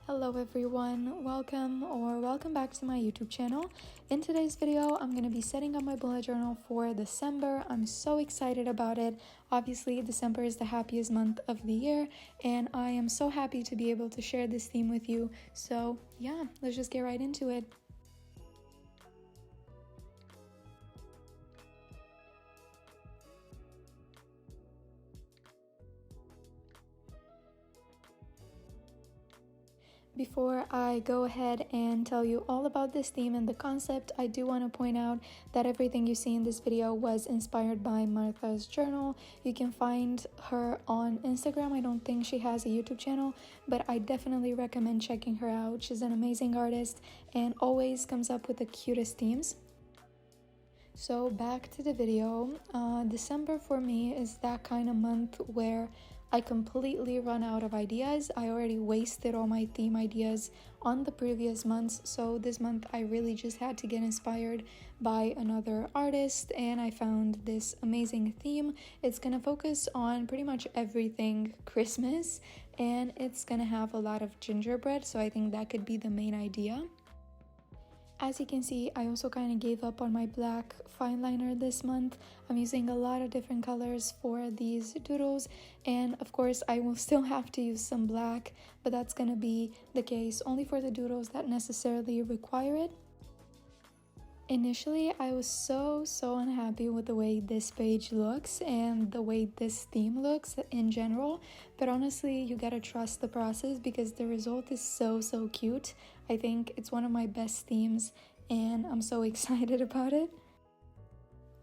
Hello everyone, welcome back to my YouTube channel. In today's video, I'm going to be setting up my bullet journal for December. I'm so excited about it. Obviously, December is the happiest month of the year, and I am so happy to be able to share this theme with you. So yeah, let's just get right into it. Before I go ahead and tell you all about this theme and the concept, I do want to point out that everything you see in this video was inspired by Martha's journal. You can find her on Instagram. I don't think she has a YouTube channel, but I definitely recommend checking her out. She's an amazing artist and always comes up with the cutest themes. So back to the video. December for me is that kind of month where I completely run out of ideas. I already wasted all my theme ideas on the previous months, so this month I really just had to get inspired by another artist, and I found this amazing theme. It's gonna focus on pretty much everything Christmas, and it's gonna have a lot of gingerbread, so I think that could be the main idea. As you can see, I also kind of gave up on my black fine liner this month. I'm using a lot of different colors for these doodles, and of course I will still have to use some black, but that's gonna be the case only for the doodles that necessarily require it. Initially, I was so unhappy with the way this page looks and the way this theme looks in general, but honestly, you gotta trust the process because the result is so cute. I think it's one of my best themes and I'm so excited about it.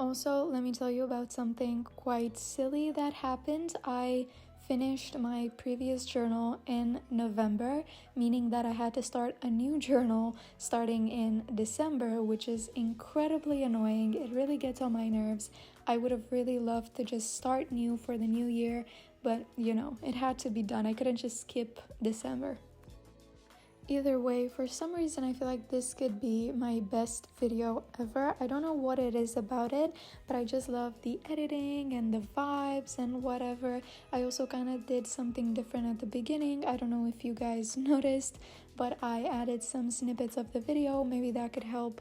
Also, let me tell you about something quite silly that happened. I finished my previous journal in November, meaning that I had to start a new journal starting in December, which is incredibly annoying. It really gets on my nerves. I would have really loved to just start new for the new year, but you know, it had to be done. I couldn't just skip December. Either way, for some reason I feel like this could be my best video ever. I don't know what it is about it, but I just love the editing and the vibes and whatever. I also kind of did something different at the beginning. I don't know if you guys noticed, but I added some snippets of the video. Maybe that could help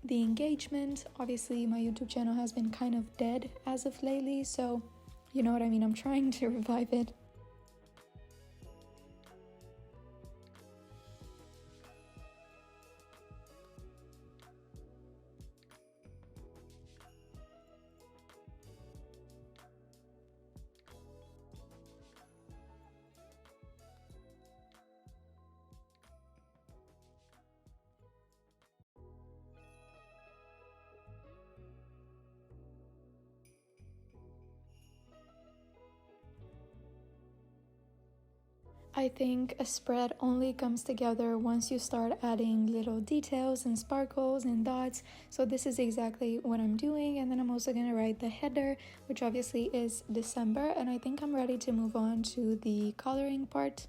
the engagement. Obviously, my YouTube channel has been kind of dead as of lately, so you know what I mean. I'm trying to revive it. I think a spread only comes together once you start adding little details and sparkles and dots. So this is exactly what I'm doing, and then I'm also gonna write the header, which obviously is December, and I think I'm ready to move on to the coloring part.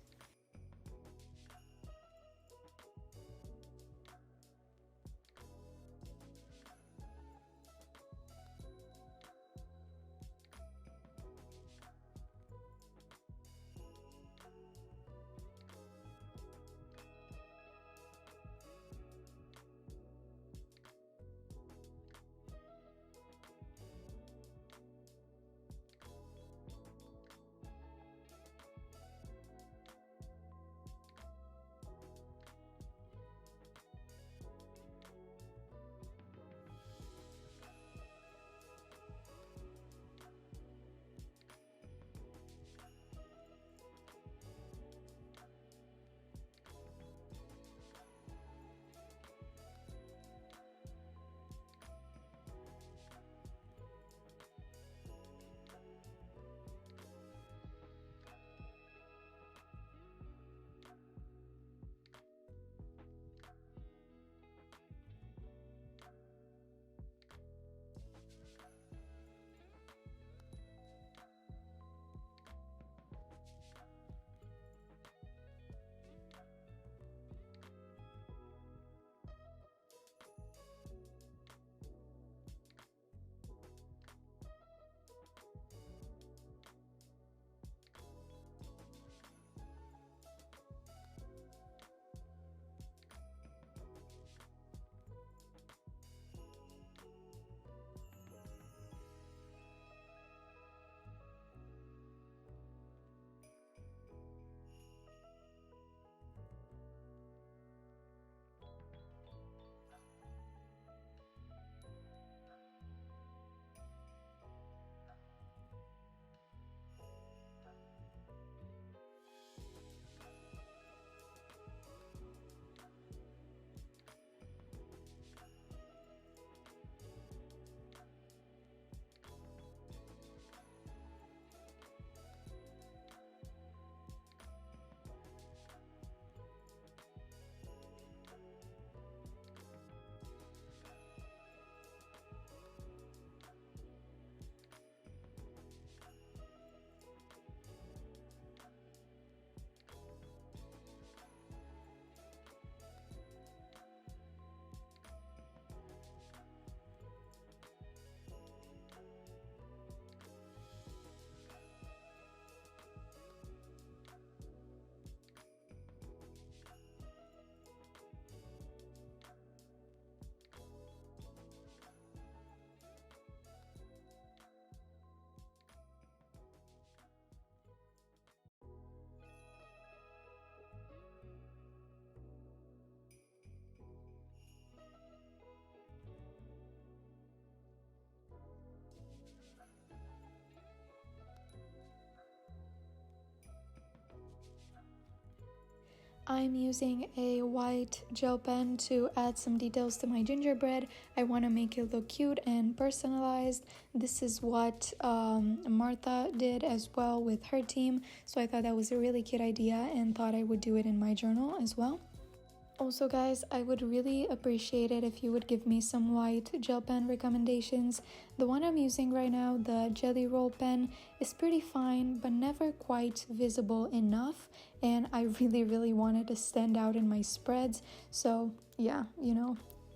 I'm using a white gel pen to add some details to my gingerbread. I want to make it look cute and personalized. This is what Martha did as well with her team, so I thought that was a really cute idea and thought I would do it in my journal as well. Also guys, I would really appreciate it if you would give me some white gel pen recommendations. The one I'm using right now, the Jelly Roll pen, is pretty fine but never quite visible enough, and I really wanted to stand out in my spreads. So yeah,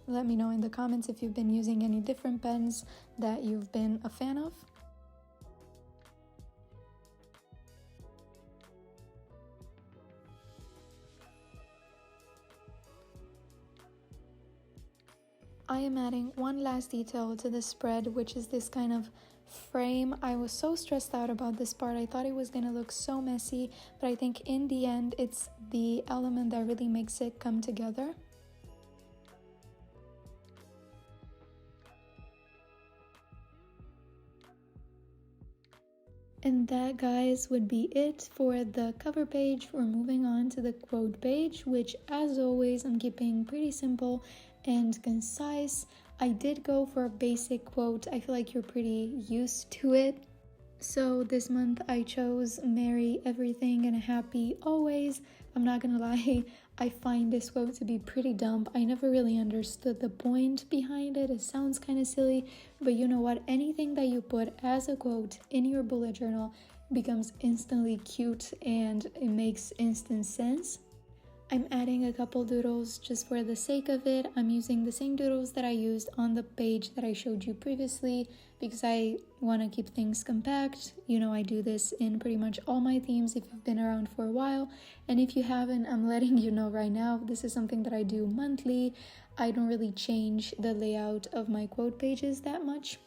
let me know in the comments if you've been using any different pens that you've been a fan of. I am adding one last detail to the spread, which is this kind of frame. I was so stressed out about this part. I thought it was gonna look so messy, but I think in the end it's the element that really makes it come together. And that, guys, would be it for the cover page. We're moving on to the quote page, which as always I'm keeping pretty simple and concise. I did go for a basic quote. I feel like you're pretty used to it. So this month I chose "Merry everything and happy always." I'm not gonna lie, I find this quote to be pretty dumb. I never really understood the point behind it. It sounds kind of silly, but you know what? Anything that you put as a quote in your bullet journal becomes instantly cute and it makes instant sense. I'm adding a couple doodles just for the sake of it. I'm using the same doodles that I used on the page that I showed you previously because I want to keep things compact. I do this in pretty much all my themes if you've been around for a while. And if you haven't, I'm letting you know right now, this is something that I do monthly. I don't really change the layout of my quote pages that much.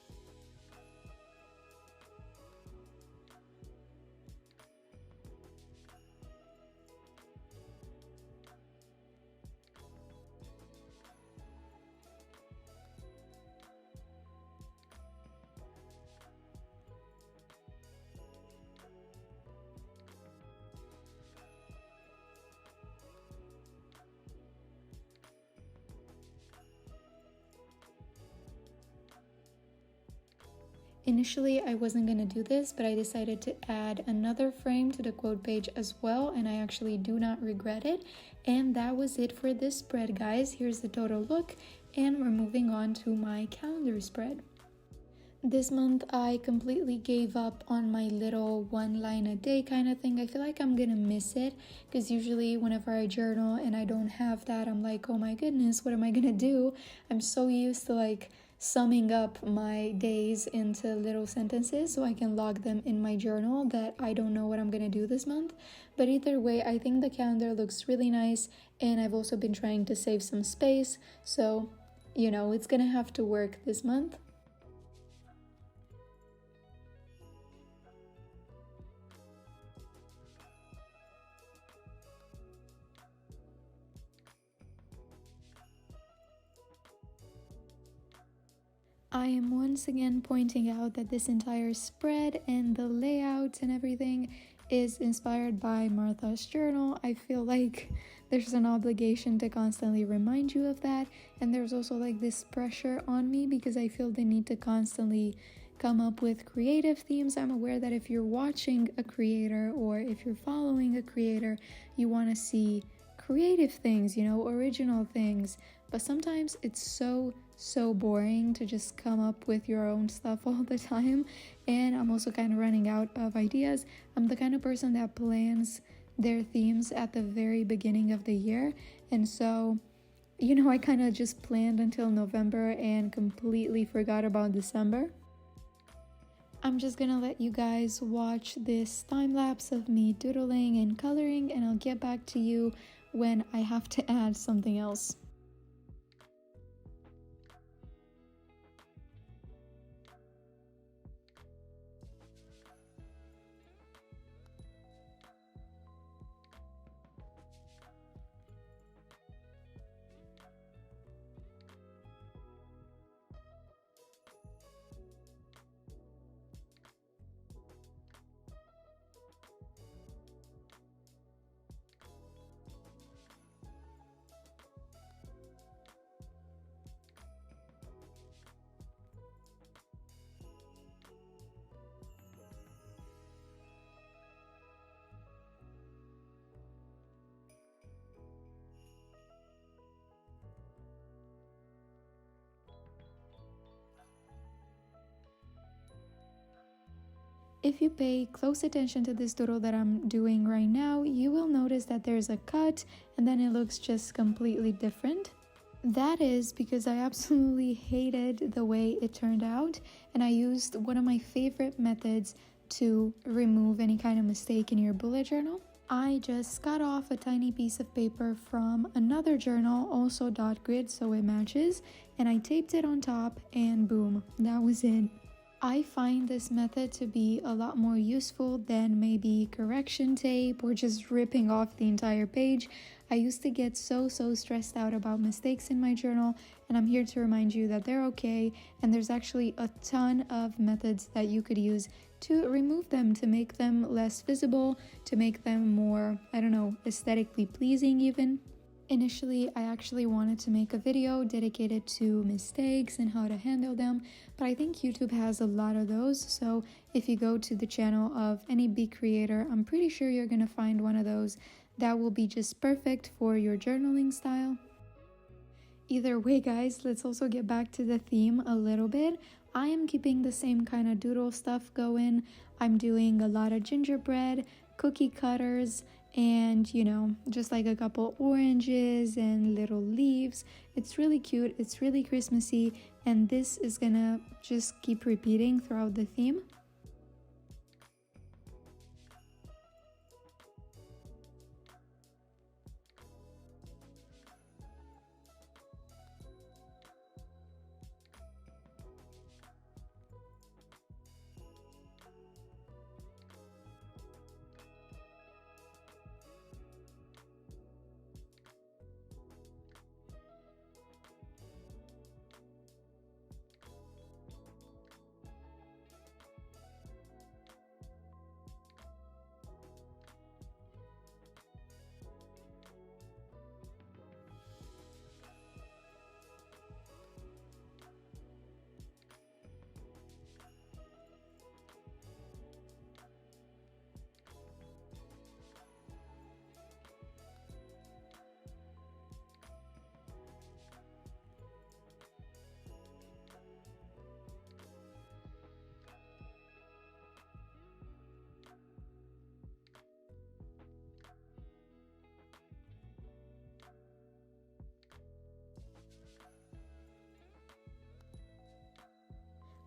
Initially, I wasn't going to do this, but I decided to add another frame to the quote page as well, and I actually do not regret it. And that was it for this spread, guys. Here's the total look, and we're moving on to my calendar spread. This month, I completely gave up on my little one line a day kind of thing. I feel like I'm gonna miss it because usually whenever I journal and I don't have that, I'm like, oh my goodness, what am I gonna do? I'm so used to like summing up my days into little sentences so I can log them in my journal that I don't know what I'm gonna do this month. But either way, I think the calendar looks really nice, and I've also been trying to save some space, so it's gonna have to work this month. I am once again pointing out that this entire spread and the layout and everything is inspired by Martha's journal. I feel like there's an obligation to constantly remind you of that, and there's also like this pressure on me because I feel the need to constantly come up with creative themes. I'm aware that if you're watching a creator or if you're following a creator, you want to see creative things, original things, but sometimes it's so boring to just come up with your own stuff all the time, and I'm also kind of running out of ideas. I'm the kind of person that plans their themes at the very beginning of the year, and so I kind of just planned until November and completely forgot about December. I'm just gonna let you guys watch this time lapse of me doodling and coloring, and I'll get back to you when I have to add something else. If you pay close attention to this doodle that I'm doing right now, you will notice that there's a cut and then it looks just completely different. That is because I absolutely hated the way it turned out, and I used one of my favorite methods to remove any kind of mistake in your bullet journal. I just cut off a tiny piece of paper from another journal, also dot grid, so it matches, and I taped it on top, and boom, that was it. I find this method to be a lot more useful than maybe correction tape or just ripping off the entire page. I used to get so stressed out about mistakes in my journal, and I'm here to remind you that they're okay, and there's actually a ton of methods that you could use to remove them, to make them less visible, to make them more, I don't know, aesthetically pleasing even. Initially, I actually wanted to make a video dedicated to mistakes and how to handle them, but I think YouTube has a lot of those, so if you go to the channel of any big creator, I'm pretty sure you're gonna find one of those that will be just perfect for your journaling style. Either way, guys, let's also get back to the theme a little bit. I am keeping the same kind of doodle stuff going. I'm doing a lot of gingerbread, cookie cutters, and just like a couple oranges and little leaves. It's really cute, it's really Christmassy, and this is gonna just keep repeating throughout the theme.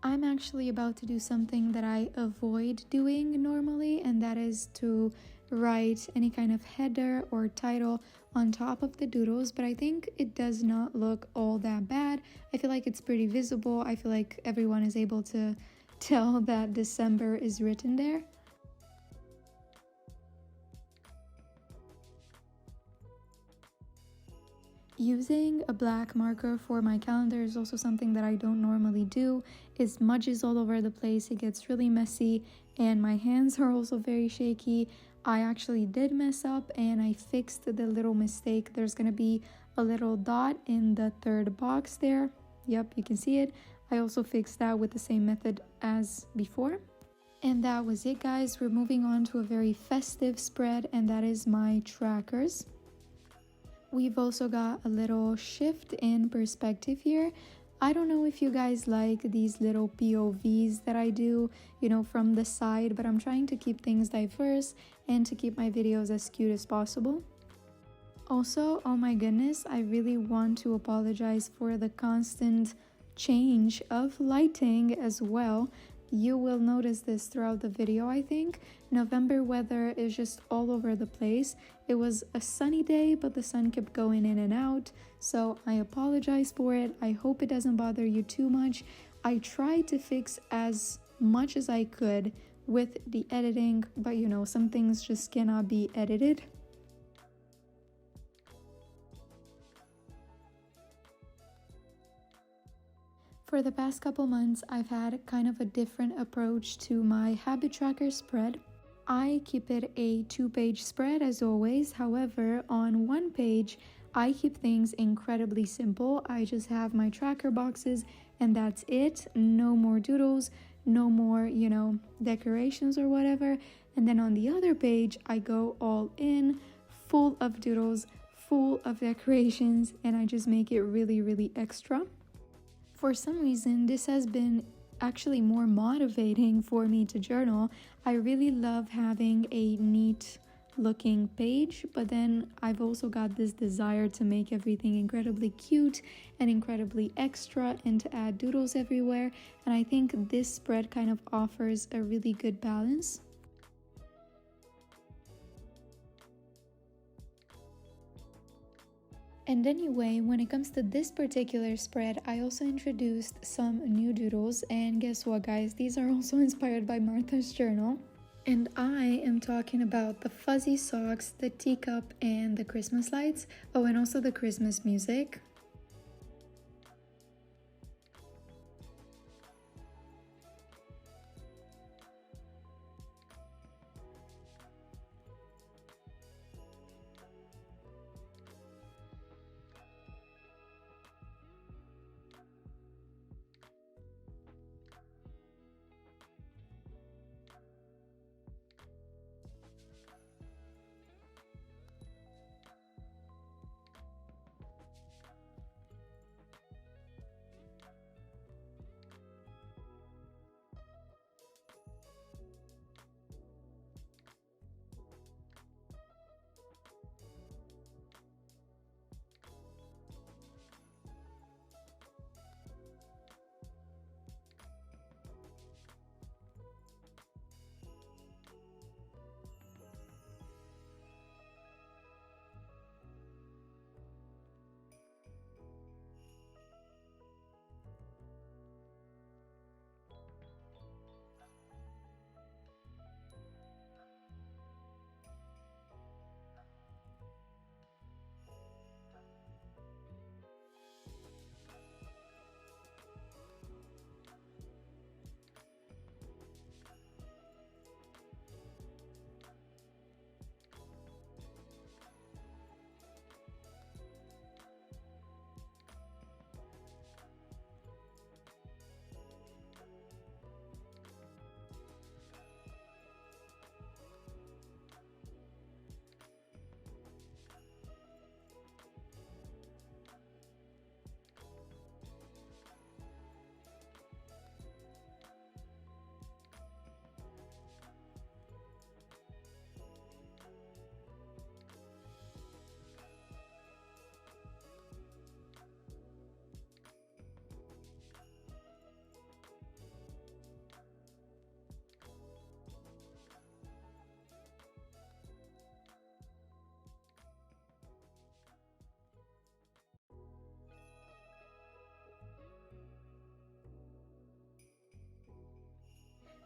I'm actually about to do something that I avoid doing normally, and that is to write any kind of header or title on top of the doodles, but I think it does not look all that bad. I feel like it's pretty visible. I feel like everyone is able to tell that December is written there. Using a black marker for my calendar is also something that I don't normally do. It smudges all over the place, it gets really messy, and my hands are also very shaky. I actually did mess up and I fixed the little mistake. There's gonna be a little dot in the third box there. Yep, you can see it. I also fixed that with the same method as before. And that was it, guys. We're moving on to a very festive spread, and that is my trackers. We've also got a little shift in perspective here. I don't know if you guys like these little POVs that I do, from the side, but I'm trying to keep things diverse and to keep my videos as cute as possible. Also, oh my goodness, I really want to apologize for the constant change of lighting as well. You will notice this throughout the video, I think. November weather is just all over the place. It was a sunny day, but the sun kept going in and out, so I apologize for it. I hope it doesn't bother you too much. I tried to fix as much as I could with the editing, but some things just cannot be edited. For the past couple months, I've had kind of a different approach to my habit tracker spread. I keep it a 2-page spread as always. However, on one page, I keep things incredibly simple. I just have my tracker boxes and that's it. No more doodles, no more, decorations or whatever. And then on the other page, I go all in, full of doodles, full of decorations, and I just make it really extra. For some reason, this has been actually more motivating for me to journal. I really love having a neat looking page, but then I've also got this desire to make everything incredibly cute and incredibly extra and to add doodles everywhere, and I think this spread kind of offers a really good balance. And anyway, when it comes to this particular spread, I also introduced some new doodles, and guess what guys, these are also inspired by Martha's journal. And I am talking about the fuzzy socks, the teacup, and the Christmas lights. Oh, and also the Christmas music.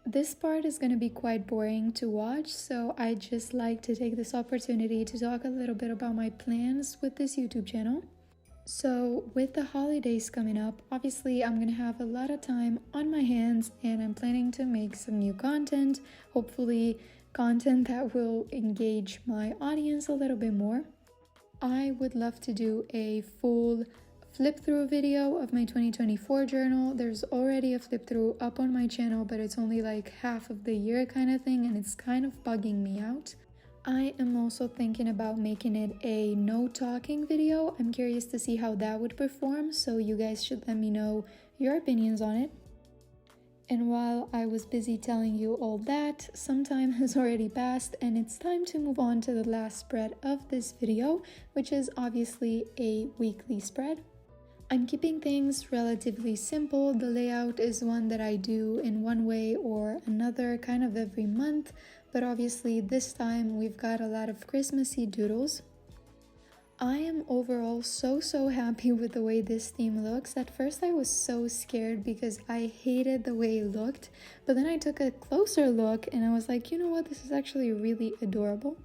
This part is going to be quite boring to watch, so I just like to take this opportunity to talk a little bit about my plans with this YouTube channel. So with the holidays coming up, obviously I'm going to have a lot of time on my hands and I'm planning to make some new content, hopefully content that will engage my audience a little bit more. I would love to do a full flip through video of my 2024 journal. There's already a flip through up on my channel, but it's only like half of the year kind of thing and it's kind of bugging me out. I am also thinking about making it a no talking video. I'm curious to see how that would perform, so you guys should let me know your opinions on it. And while I was busy telling you all that, some time has already passed and it's time to move on to the last spread of this video, which is obviously a weekly spread. I'm keeping things relatively simple. The layout is one that I do in one way or another kind of every month, but obviously this time we've got a lot of Christmassy doodles. I am overall so happy with the way this theme looks. At first I was so scared because I hated the way it looked, but then I took a closer look and I was like, you know what, this is actually really adorable.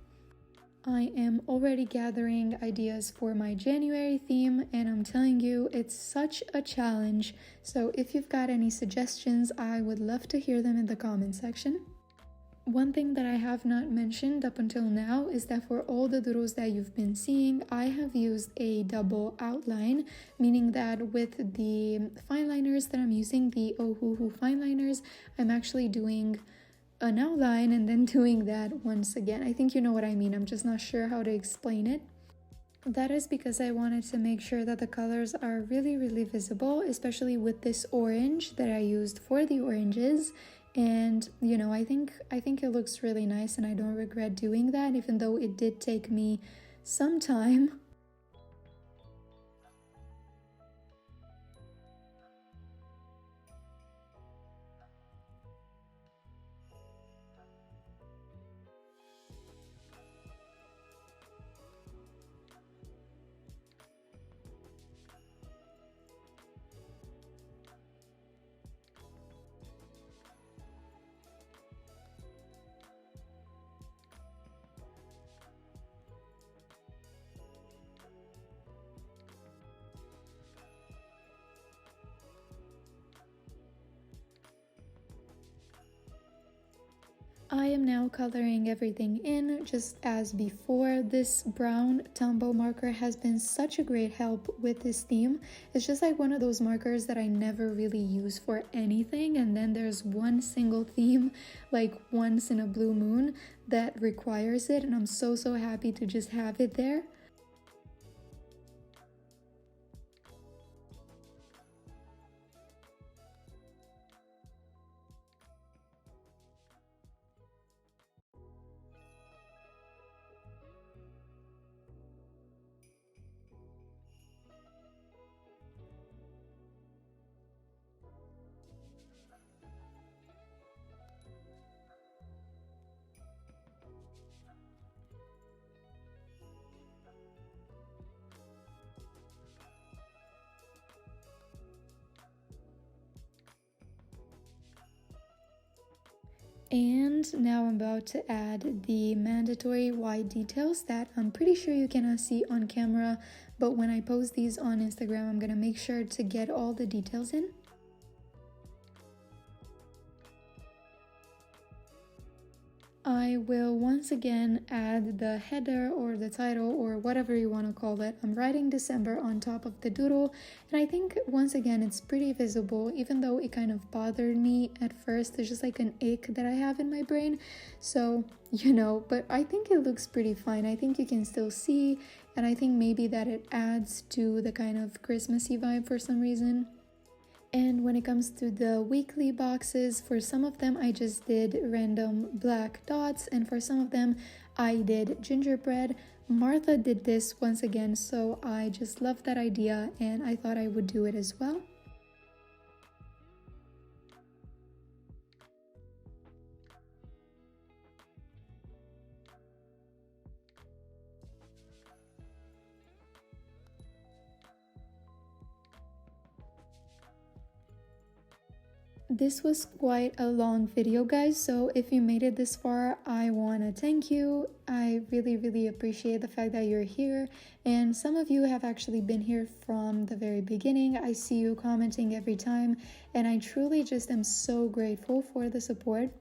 I am already gathering ideas for my January theme and I'm telling you, it's such a challenge. So if you've got any suggestions, I would love to hear them in the comment section. One thing that I have not mentioned up until now is that for all the doodles that you've been seeing, I have used a double outline, meaning that with the fine liners that I'm using, the Ohuhu fine liners, I'm actually doing an outline and then doing that once again. I think you know what I mean. I'm just not sure how to explain it. That is because I wanted to make sure that the colors are really visible, especially with this orange that I used for the oranges. And you know, I think it looks really nice, and I don't regret doing that, even though it did take me some time. I am now coloring everything in just as before. This brown Tombow marker has been such a great help with this theme. It's just like one of those markers that I never really use for anything, and then there's one single theme, like once in a blue moon, that requires it, and I'm so happy to just have it there. And now I'm about to add the mandatory white details that I'm pretty sure you cannot see on camera, but when I post these on Instagram, I'm gonna make sure to get all the details in. I will once again add the header or the title or whatever you want to call it. I'm writing December on top of the doodle, and I think once again it's pretty visible, even though it kind of bothered me at first. There's just like an ache that I have in my brain, so you know, but I think it looks pretty fine. I think you can still see, and I think maybe that it adds to the kind of Christmassy vibe for some reason. And when it comes to the weekly boxes, for some of them I just did random black dots, and for some of them I did gingerbread. Martha did this once again, so I just loved that idea and I thought I would do it as well. This was quite a long video, guys, so if you made it this far, I want to thank you. I really appreciate the fact that you're here, and some of you have actually been here from the very beginning. I see you commenting every time, and I truly just am so grateful for the support.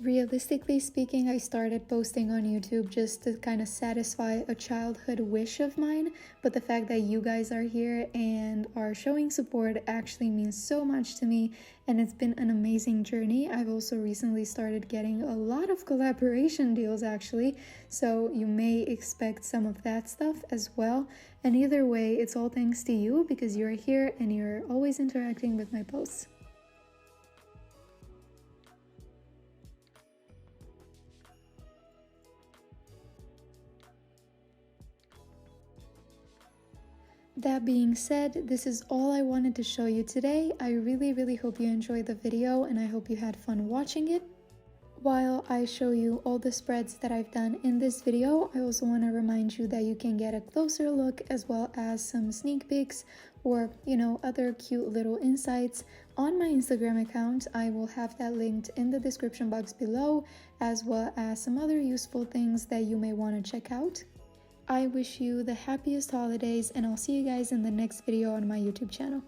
Realistically speaking, I started posting on YouTube just to kind of satisfy a childhood wish of mine, but the fact that you guys are here and are showing support actually means so much to me, and it's been an amazing journey. I've also recently started getting a lot of collaboration deals actually, so you may expect some of that stuff as well. And either way, it's all thanks to you because you're here and you're always interacting with my posts. That being said, this is all I wanted to show you today. I really hope you enjoyed the video and I hope you had fun watching it. While I show you all the spreads that I've done in this video, I also want to remind you that you can get a closer look as well as some sneak peeks or, you know, other cute little insights on my Instagram account. I will have that linked in the description box below, as well as some other useful things that you may want to check out. I wish you the happiest holidays, and I'll see you guys in the next video on my YouTube channel.